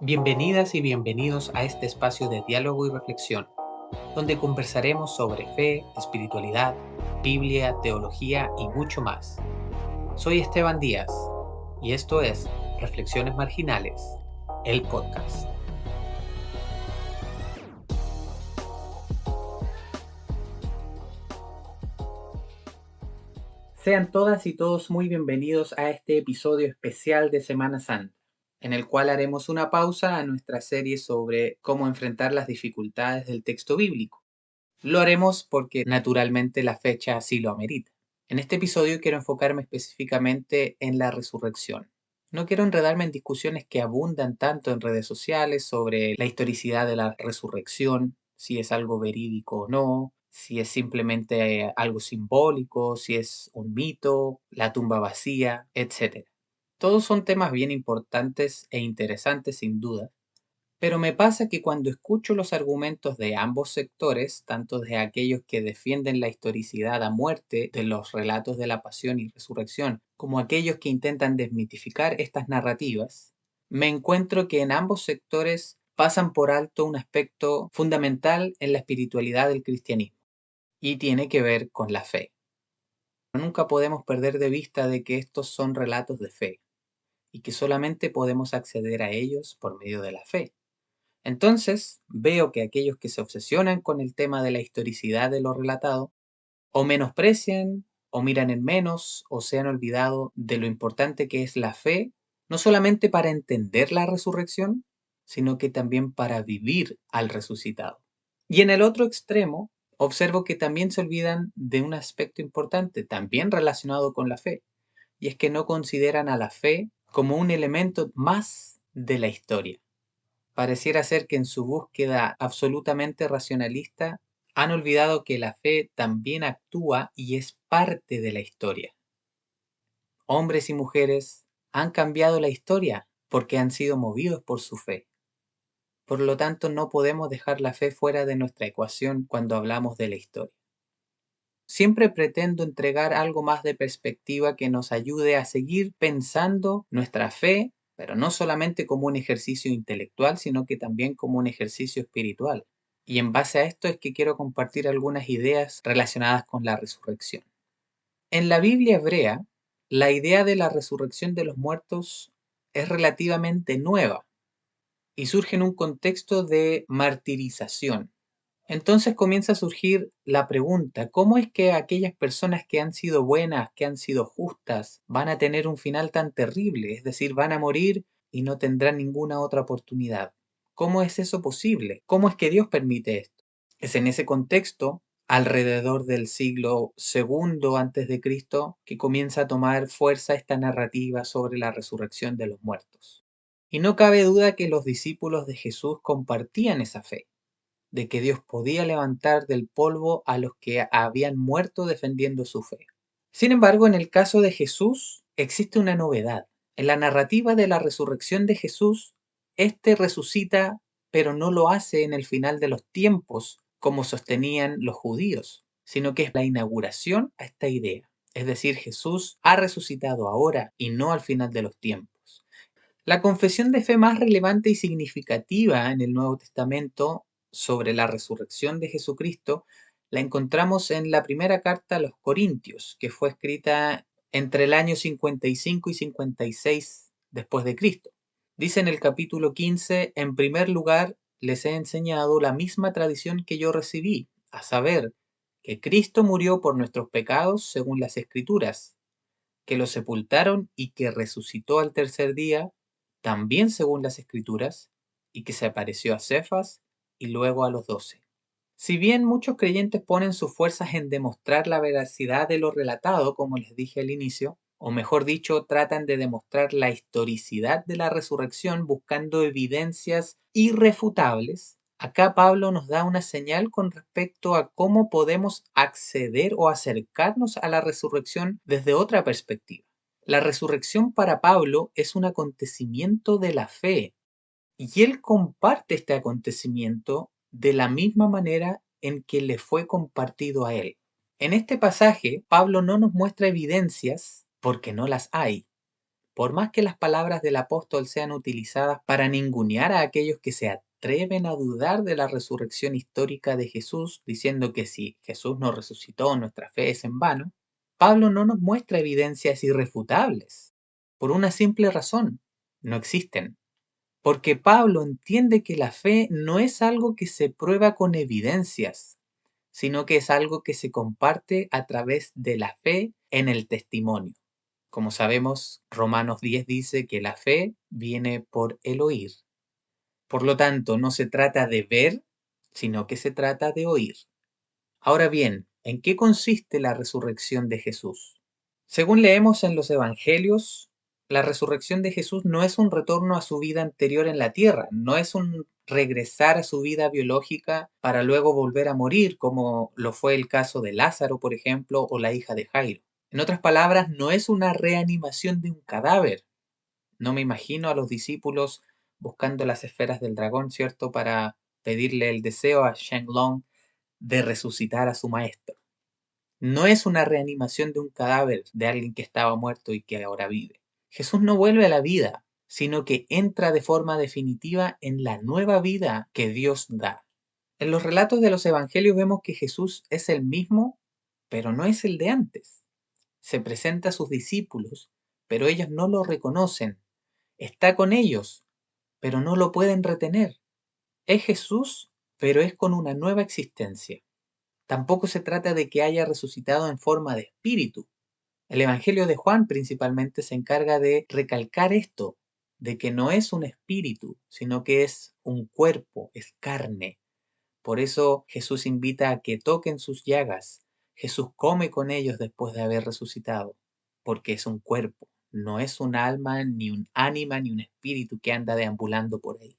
Bienvenidas y bienvenidos a este espacio de diálogo y reflexión, donde conversaremos sobre fe, espiritualidad, Biblia, teología y mucho más. Soy Esteban Díaz y esto es Reflexiones Marginales, el podcast. Sean todas y todos muy bienvenidos a este episodio especial de Semana Santa, en el cual haremos una pausa a nuestra serie sobre cómo enfrentar las dificultades del texto bíblico. Lo haremos porque naturalmente la fecha así lo amerita. En este episodio quiero enfocarme específicamente en la resurrección. No quiero enredarme en discusiones que abundan tanto en redes sociales sobre la historicidad de la resurrección, si es algo verídico o no, si es simplemente algo simbólico, si es un mito, la tumba vacía, etc. Todos son temas bien importantes e interesantes sin duda, pero me pasa que cuando escucho los argumentos de ambos sectores, tanto de aquellos que defienden la historicidad a muerte de los relatos de la pasión y resurrección, como aquellos que intentan desmitificar estas narrativas, me encuentro que en ambos sectores pasan por alto un aspecto fundamental en la espiritualidad del cristianismo, y tiene que ver con la fe. Nunca podemos perder de vista de que estos son relatos de fe, y que solamente podemos acceder a ellos por medio de la fe. Entonces, veo que aquellos que se obsesionan con el tema de la historicidad de lo relatado, o menosprecian, o miran en menos, o se han olvidado de lo importante que es la fe, no solamente para entender la resurrección, sino que también para vivir al resucitado. Y en el otro extremo, observo que también se olvidan de un aspecto importante, también relacionado con la fe, y es que no consideran a la fe como un elemento más de la historia. Pareciera ser que en su búsqueda absolutamente racionalista han olvidado que la fe también actúa y es parte de la historia. Hombres y mujeres han cambiado la historia porque han sido movidos por su fe. Por lo tanto, no podemos dejar la fe fuera de nuestra ecuación cuando hablamos de la historia. Siempre pretendo entregar algo más de perspectiva que nos ayude a seguir pensando nuestra fe, pero no solamente como un ejercicio intelectual, sino que también como un ejercicio espiritual. Y en base a esto es que quiero compartir algunas ideas relacionadas con la resurrección. En la Biblia hebrea, la idea de la resurrección de los muertos es relativamente nueva y surge en un contexto de martirización. Entonces comienza a surgir la pregunta, ¿cómo es que aquellas personas que han sido buenas, que han sido justas, van a tener un final tan terrible? Es decir, van a morir y no tendrán ninguna otra oportunidad. ¿Cómo es eso posible? ¿Cómo es que Dios permite esto? Es en ese contexto, alrededor del siglo II antes de Cristo, que comienza a tomar fuerza esta narrativa sobre la resurrección de los muertos. Y no cabe duda que los discípulos de Jesús compartían esa fe de que Dios podía levantar del polvo a los que habían muerto defendiendo su fe. Sin embargo, en el caso de Jesús existe una novedad. En la narrativa de la resurrección de Jesús, éste resucita, pero no lo hace en el final de los tiempos, como sostenían los judíos, sino que es la inauguración a esta idea. Es decir, Jesús ha resucitado ahora y no al final de los tiempos. La confesión de fe más relevante y significativa en el Nuevo Testamento sobre la resurrección de Jesucristo la encontramos en la primera carta a los Corintios, que fue escrita entre el año 55 y 56 después de Cristo. Dice en el capítulo 15, en primer lugar, les he enseñado la misma tradición que yo recibí, a saber, que Cristo murió por nuestros pecados según las Escrituras, que lo sepultaron y que resucitó al tercer día, también según las Escrituras, y que se apareció a Cefas y luego a los 12. Si bien muchos creyentes ponen sus fuerzas en demostrar la veracidad de lo relatado, como les dije al inicio, o mejor dicho, tratan de demostrar la historicidad de la resurrección buscando evidencias irrefutables, acá Pablo nos da una señal con respecto a cómo podemos acceder o acercarnos a la resurrección desde otra perspectiva. La resurrección para Pablo es un acontecimiento de la fe, y él comparte este acontecimiento de la misma manera en que le fue compartido a él. En este pasaje, Pablo no nos muestra evidencias porque no las hay, por más que las palabras del apóstol sean utilizadas para ningunear a aquellos que se atreven a dudar de la resurrección histórica de Jesús, diciendo que si Jesús no resucitó, nuestra fe es en vano, Pablo no nos muestra evidencias irrefutables, por una simple razón: no existen. Porque Pablo entiende que la fe no es algo que se prueba con evidencias, sino que es algo que se comparte a través de la fe en el testimonio. Como sabemos, Romanos 10 dice que la fe viene por el oír. Por lo tanto, no se trata de ver, sino que se trata de oír. Ahora bien, ¿en qué consiste la resurrección de Jesús? Según leemos en los Evangelios, la resurrección de Jesús no es un retorno a su vida anterior en la tierra, no es un regresar a su vida biológica para luego volver a morir, como lo fue el caso de Lázaro, por ejemplo, o la hija de Jairo. En otras palabras, no es una reanimación de un cadáver. No me imagino a los discípulos buscando las esferas del dragón, ¿cierto?, para pedirle el deseo a Shenlong de resucitar a su maestro. No es una reanimación de un cadáver de alguien que estaba muerto y que ahora vive. Jesús no vuelve a la vida, sino que entra de forma definitiva en la nueva vida que Dios da. En los relatos de los evangelios vemos que Jesús es el mismo, pero no es el de antes. Se presenta a sus discípulos, pero ellos no lo reconocen. Está con ellos, pero no lo pueden retener. Es Jesús, pero es con una nueva existencia. Tampoco se trata de que haya resucitado en forma de espíritu. El Evangelio de Juan principalmente se encarga de recalcar esto, de que no es un espíritu, sino que es un cuerpo, es carne. Por eso Jesús invita a que toquen sus llagas. Jesús come con ellos después de haber resucitado, porque es un cuerpo, no es un alma, ni un ánima, ni un espíritu que anda deambulando por ahí.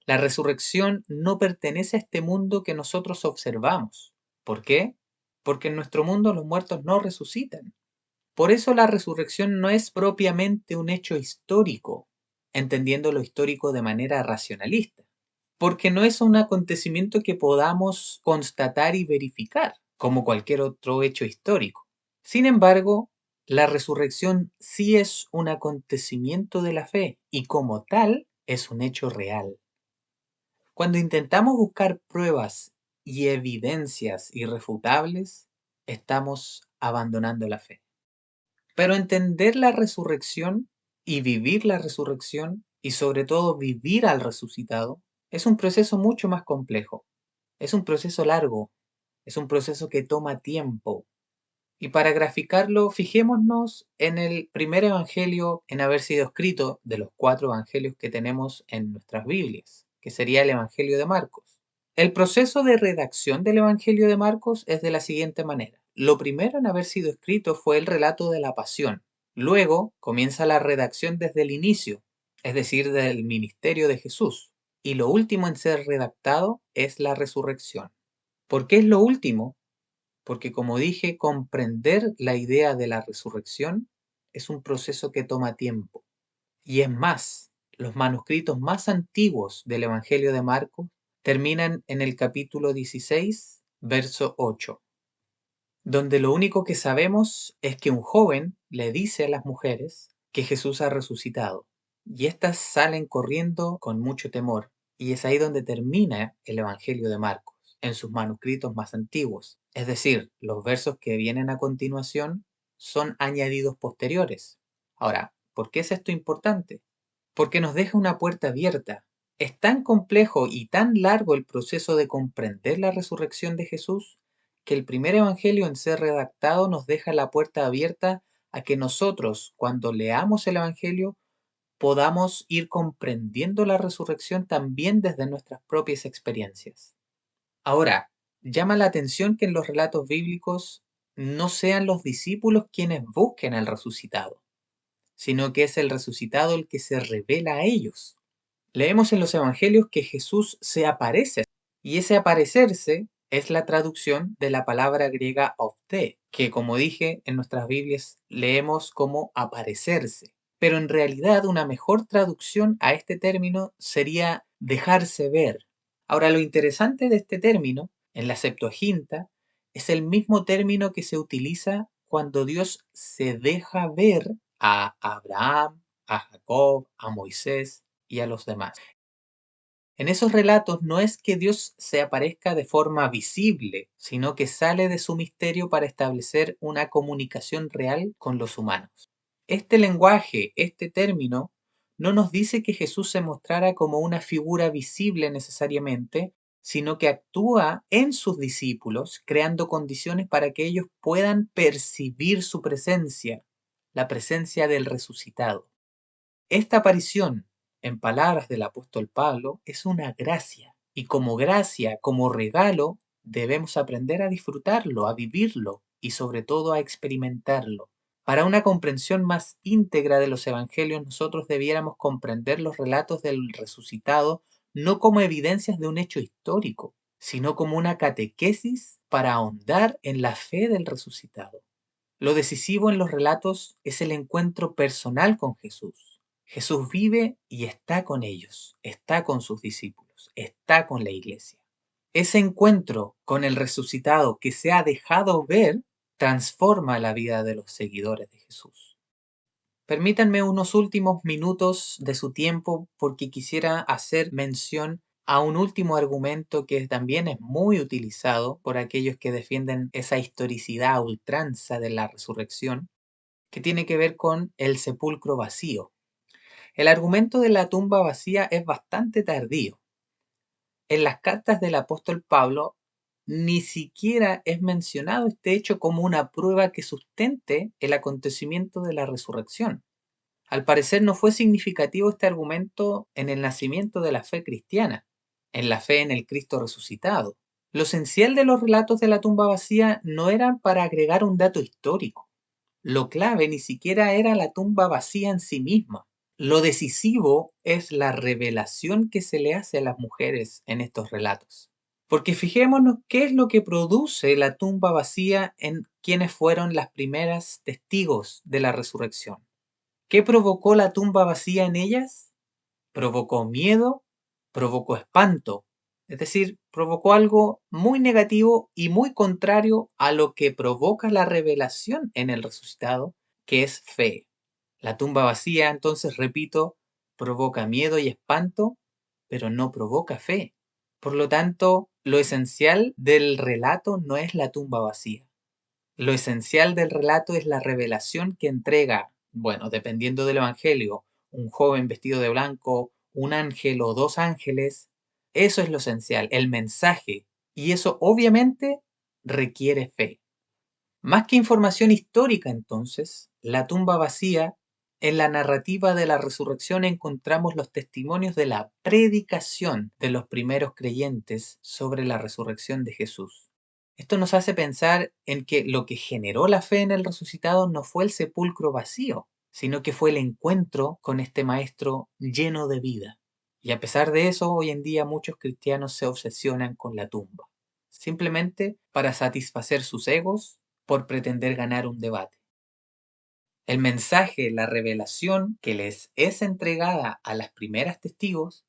La resurrección no pertenece a este mundo que nosotros observamos. ¿Por qué? Porque en nuestro mundo los muertos no resucitan. Por eso la resurrección no es propiamente un hecho histórico, entendiendo lo histórico de manera racionalista, porque no es un acontecimiento que podamos constatar y verificar, como cualquier otro hecho histórico. Sin embargo, la resurrección sí es un acontecimiento de la fe y como tal es un hecho real. Cuando intentamos buscar pruebas y evidencias irrefutables, estamos abandonando la fe. Pero entender la resurrección y vivir la resurrección, y sobre todo vivir al resucitado, es un proceso mucho más complejo. Es un proceso largo, es un proceso que toma tiempo. Y para graficarlo, fijémonos en el primer evangelio en haber sido escrito de los 4 evangelios que tenemos en nuestras Biblias, que sería el Evangelio de Marcos. El proceso de redacción del Evangelio de Marcos es de la siguiente manera. Lo primero en haber sido escrito fue el relato de la pasión. Luego comienza la redacción desde el inicio, es decir, del ministerio de Jesús. Y lo último en ser redactado es la resurrección. ¿Por qué es lo último? Porque, como dije, comprender la idea de la resurrección es un proceso que toma tiempo. Y es más, los manuscritos más antiguos del Evangelio de Marcos terminan en el capítulo 16, verso 8, donde lo único que sabemos es que un joven le dice a las mujeres que Jesús ha resucitado, y éstas salen corriendo con mucho temor, y es ahí donde termina el Evangelio de Marcos, en sus manuscritos más antiguos. Es decir, los versos que vienen a continuación son añadidos posteriores. Ahora, ¿por qué es esto importante? Porque nos deja una puerta abierta. Es tan complejo y tan largo el proceso de comprender la resurrección de Jesús que el primer evangelio en ser redactado nos deja la puerta abierta a que nosotros, cuando leamos el evangelio, podamos ir comprendiendo la resurrección también desde nuestras propias experiencias. Ahora, llama la atención que en los relatos bíblicos no sean los discípulos quienes busquen al resucitado, sino que es el resucitado el que se revela a ellos. Leemos en los evangelios que Jesús se aparece, y ese aparecerse es la traducción de la palabra griega opté, que como dije en nuestras Biblias leemos como aparecerse. Pero en realidad una mejor traducción a este término sería dejarse ver. Ahora, lo interesante de este término en la Septuaginta es el mismo término que se utiliza cuando Dios se deja ver a Abraham, a Jacob, a Moisés y a los demás. En esos relatos no es que Dios se aparezca de forma visible, sino que sale de su misterio para establecer una comunicación real con los humanos. Este lenguaje, este término, no nos dice que Jesús se mostrara como una figura visible necesariamente, sino que actúa en sus discípulos, creando condiciones para que ellos puedan percibir su presencia, la presencia del resucitado. Esta aparición, en palabras del apóstol Pablo, es una gracia, y como gracia, como regalo, debemos aprender a disfrutarlo, a vivirlo y sobre todo a experimentarlo. Para una comprensión más íntegra de los evangelios, nosotros debiéramos comprender los relatos del resucitado no como evidencias de un hecho histórico, sino como una catequesis para ahondar en la fe del resucitado. Lo decisivo en los relatos es el encuentro personal con Jesús. Jesús vive y está con ellos, está con sus discípulos, está con la iglesia. Ese encuentro con el resucitado que se ha dejado ver transforma la vida de los seguidores de Jesús. Permítanme unos últimos minutos de su tiempo porque quisiera hacer mención a un último argumento que también es muy utilizado por aquellos que defienden esa historicidad a ultranza de la resurrección, que tiene que ver con el sepulcro vacío. El argumento de la tumba vacía es bastante tardío. En las cartas del apóstol Pablo ni siquiera es mencionado este hecho como una prueba que sustente el acontecimiento de la resurrección. Al parecer no fue significativo este argumento en el nacimiento de la fe cristiana, en la fe en el Cristo resucitado. Lo esencial de los relatos de la tumba vacía no era para agregar un dato histórico. Lo clave ni siquiera era la tumba vacía en sí misma. Lo decisivo es la revelación que se le hace a las mujeres en estos relatos. Porque fijémonos qué es lo que produce la tumba vacía en quienes fueron las primeras testigos de la resurrección. ¿Qué provocó la tumba vacía en ellas? Provocó miedo, provocó espanto, es decir, provocó algo muy negativo y muy contrario a lo que provoca la revelación en el resucitado, que es fe. La tumba vacía, entonces, repito, provoca miedo y espanto, pero no provoca fe. Por lo tanto, lo esencial del relato no es la tumba vacía. Lo esencial del relato es la revelación que entrega, bueno, dependiendo del evangelio, un joven vestido de blanco, un ángel o dos ángeles. Eso es lo esencial, el mensaje. Y eso obviamente requiere fe. Más que información histórica, entonces, la tumba vacía, en la narrativa de la resurrección encontramos los testimonios de la predicación de los primeros creyentes sobre la resurrección de Jesús. Esto nos hace pensar en que lo que generó la fe en el resucitado no fue el sepulcro vacío, sino que fue el encuentro con este maestro lleno de vida. Y a pesar de eso, hoy en día muchos cristianos se obsesionan con la tumba, simplemente para satisfacer sus egos, por pretender ganar un debate. El mensaje, la revelación que les es entregada a las primeras testigos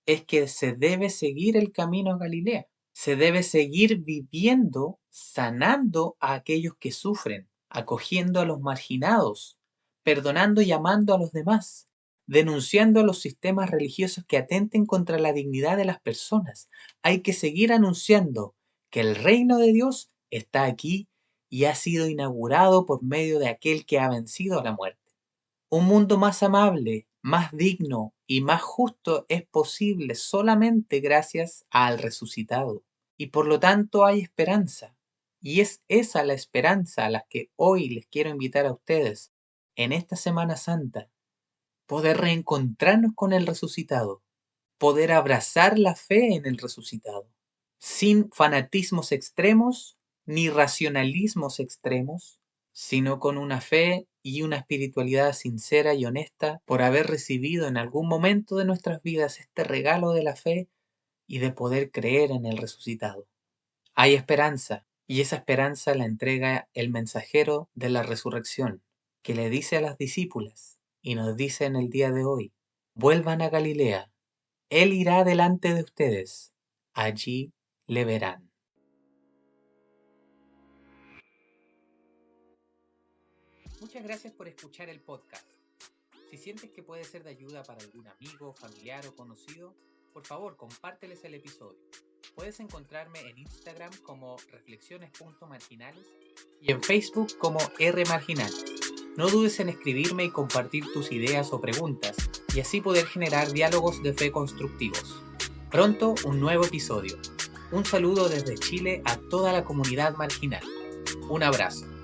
es que se debe seguir el camino a Galilea. Se debe seguir viviendo, sanando a aquellos que sufren, acogiendo a los marginados, perdonando y amando a los demás, denunciando a los sistemas religiosos que atenten contra la dignidad de las personas. Hay que seguir anunciando que el reino de Dios está aquí y ha sido inaugurado por medio de aquel que ha vencido a la muerte. Un mundo más amable, más digno y más justo es posible solamente gracias al resucitado. Y por lo tanto hay esperanza. Y es esa la esperanza a la que hoy les quiero invitar a ustedes en esta Semana Santa. Poder reencontrarnos con el resucitado. Poder abrazar la fe en el resucitado. Sin fanatismos extremos ni racionalismos extremos, sino con una fe y una espiritualidad sincera y honesta por haber recibido en algún momento de nuestras vidas este regalo de la fe y de poder creer en el resucitado. Hay esperanza, y esa esperanza la entrega el mensajero de la resurrección, que le dice a las discípulas y nos dice en el día de hoy: vuelvan a Galilea, él irá delante de ustedes, allí le verán. Muchas gracias por escuchar el podcast. Si sientes que puede ser de ayuda para algún amigo, familiar o conocido, por favor compárteles el episodio. Puedes encontrarme en Instagram como reflexiones.marginales y en Facebook como rmarginal. No dudes en escribirme y compartir tus ideas o preguntas, y así poder generar diálogos de fe constructivos. Pronto, un nuevo episodio. Un saludo desde Chile a toda la comunidad marginal. Un abrazo.